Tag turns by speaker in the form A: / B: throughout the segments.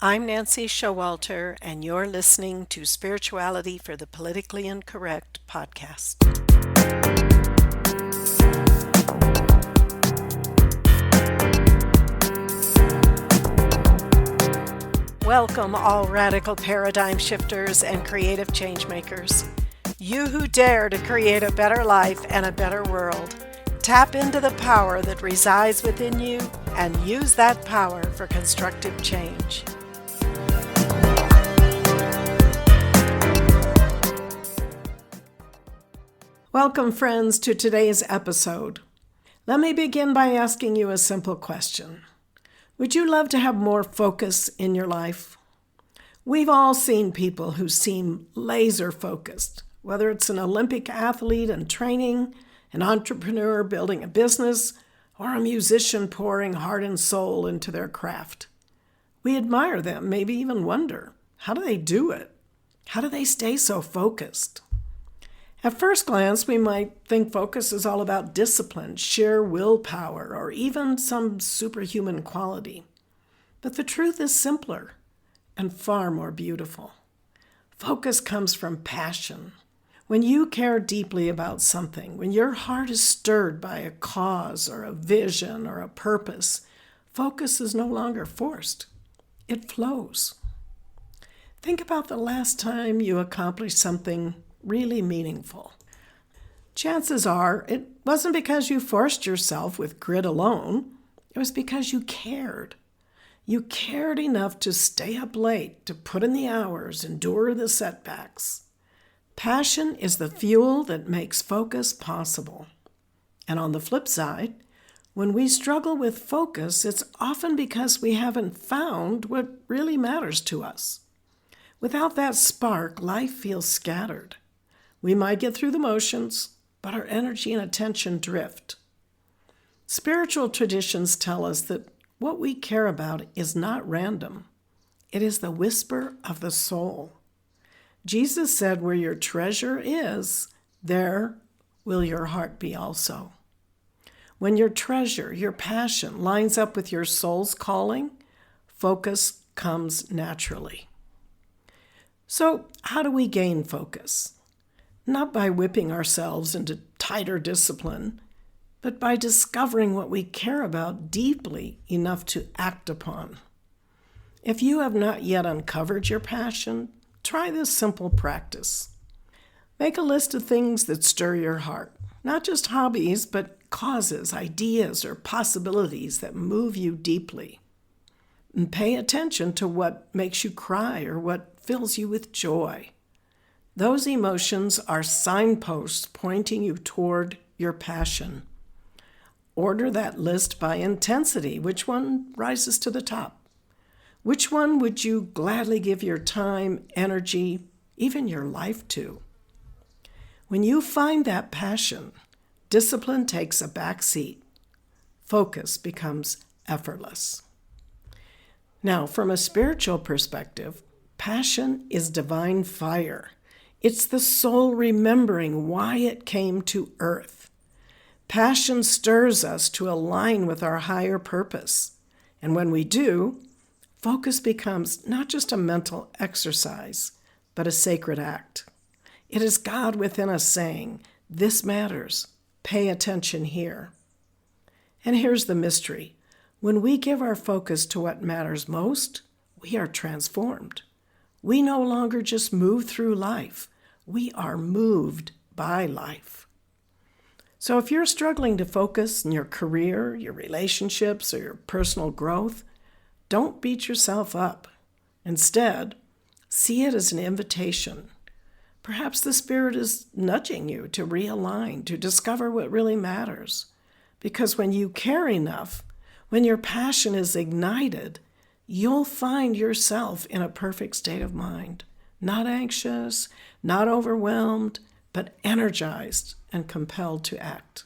A: I'm Nancy Showalter, and you're listening to Spirituality for the Politically Incorrect podcast. Welcome, all radical paradigm shifters and creative change makers. You who dare to create a better life and a better world. Tap into the power that resides within you and use that power for constructive change. Welcome, friends, to today's episode. Let me begin by asking you a simple question. Would you love to have more focus in your life? We've all seen people who seem laser focused, whether it's an Olympic athlete in training, an entrepreneur building a business, or a musician pouring heart and soul into their craft. We admire them, maybe even wonder, how do they do it? How do they stay so focused? At first glance, we might think focus is all about discipline, sheer willpower, or even some superhuman quality. But the truth is simpler and far more beautiful. Focus comes from passion. When you care deeply about something, when your heart is stirred by a cause or a vision or a purpose, focus is no longer forced. It flows. Think about the last time you accomplished something really meaningful. Chances are it wasn't because you forced yourself with grit alone. It was because you cared. You cared enough to stay up late, to put in the hours, endure the setbacks. Passion is the fuel that makes focus possible. And on the flip side, when we struggle with focus, it's often because we haven't found what really matters to us. Without that spark, life feels scattered. We might get through the motions, but our energy and attention drift. Spiritual traditions tell us that what we care about is not random. It is the whisper of the soul. Jesus said, where your treasure is, there will your heart be also. When your treasure, your passion, lines up with your soul's calling, focus comes naturally. So, how do we gain focus? Not by whipping ourselves into tighter discipline, but by discovering what we care about deeply enough to act upon. If you have not yet uncovered your passion, try this simple practice. Make a list of things that stir your heart, not just hobbies, but causes, ideas, or possibilities that move you deeply. And pay attention to what makes you cry or what fills you with joy. Those emotions are signposts pointing you toward your passion. Order that list by intensity. Which one rises to the top? Which one would you gladly give your time, energy, even your life to? When you find that passion, discipline takes a back seat. Focus becomes effortless. Now, from a spiritual perspective, passion is divine fire. It's the soul remembering why it came to earth. Passion stirs us to align with our higher purpose. And when we do, focus becomes not just a mental exercise, but a sacred act. It is God within us saying, this matters. Pay attention here. And here's the mystery. When we give our focus to what matters most, we are transformed. We no longer just move through life. We are moved by life. So if you're struggling to focus in your career, your relationships, or your personal growth, don't beat yourself up. Instead, see it as an invitation. Perhaps the Spirit is nudging you to realign, to discover what really matters. Because when you care enough, when your passion is ignited, you'll find yourself in a perfect state of mind. Not anxious, not overwhelmed, but energized and compelled to act.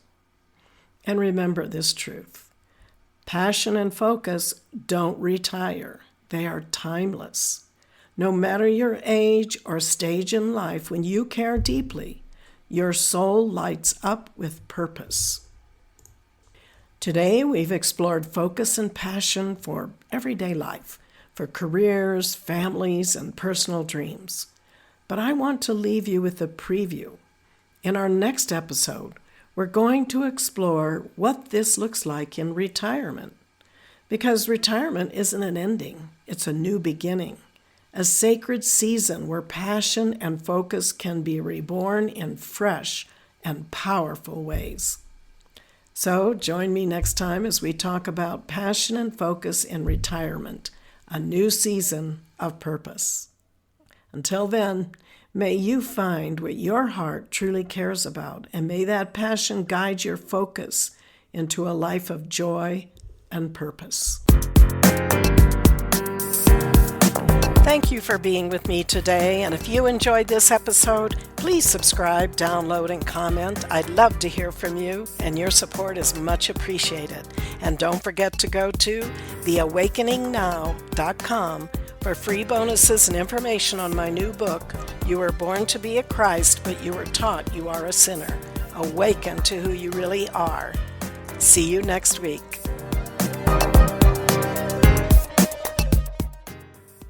A: And remember this truth. Passion and focus don't retire. They are timeless. No matter your age or stage in life, when you care deeply, your soul lights up with purpose. Today, we've explored focus and passion for everyday life, for careers, families, and personal dreams. But I want to leave you with a preview. In our next episode, we're going to explore what this looks like in retirement. Because retirement isn't an ending, it's a new beginning, a sacred season where passion and focus can be reborn in fresh and powerful ways. So join me next time as we talk about passion and focus in retirement, a new season of purpose. Until then, may you find what your heart truly cares about, and may that passion guide your focus into a life of joy and purpose. Thank you for being with me today, and if you enjoyed this episode, please subscribe, download, and comment. I'd love to hear from you, and your support is much appreciated. And don't forget to go to theawakeningnow.com for free bonuses and information on my new book, You Were Born to Be a Christ, but You Were Taught You Are a Sinner. Awaken to who you really are. See you next week.